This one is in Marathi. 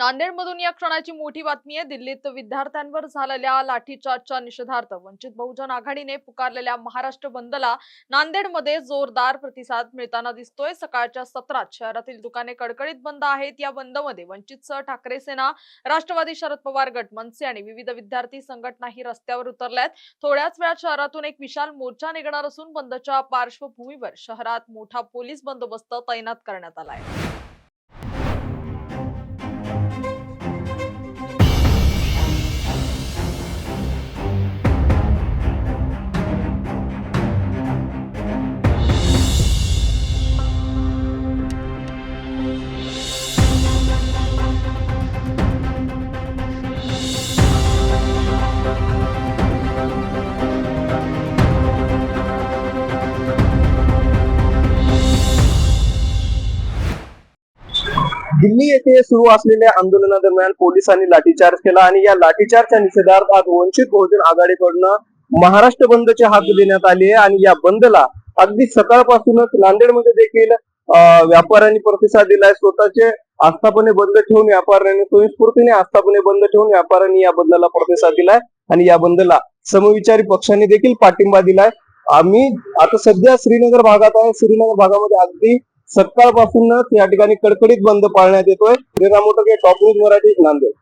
नांदेडमधून या क्षणाची मोठी बातमी आहे। दिल्लीत विद्यार्थ्यांवर झालेल्या लाठीचार्जच्या निषेधार्थ वंचित बहुजन आघाडीने पुकारलेल्या महाराष्ट्र बंदला नांदेडमध्ये जोरदार प्रतिसाद मिळताना दिसतोय। सकाळच्या सत्रात शहरातील दुकाने कडकडीत बंद आहेत। या बंदमध्ये वंचितसह ठाकरे सेना, राष्ट्रवादी शरद पवार गट, मनसे आणि विविध विद्यार्थी संघटनाही रस्त्यावर उतरल्यात। थोड्याच वेळात शहरातून एक विशाल मोर्चा निघणार असून बंदच्या पार्श्वभूमीवर शहरात मोठा पोलीस बंदोबस्त तैनात करण्यात आलाय। दिल्ली येथे सुरू असलेल्या आंदोलनादरम्यान पोलिसांनी लाठीचार्ज केला आणि या लाठीचार्जच्या निषेधार्थ आज वंचित बहुजन आघाडीकडून महाराष्ट्र बंदची हाक देण्यात आली आहे। आणि या बंदला अगदी सकाळपासूनच नांदेडमध्ये देखील व्यापाऱ्यांनी प्रतिसाद दिलाय। स्वतःचे आस्थापने बंद ठेवून व्यापाऱ्यांनी स्वयंस्फूर्तीने आस्थापने बंद ठेवून व्यापाऱ्यांनी या बंदला प्रतिसाद दिलाय आणि या बंदला समविचारी पक्षांनी देखील पाठिंबा दिलाय। आम्ही आता सध्या श्रीनगर भागात आहे। श्रीनगर भागामध्ये अगदी सकाळपासूनच या ठिकाणी कडकडीत बंद पाळण्यात येतोय। Top news Marathi, Nanded.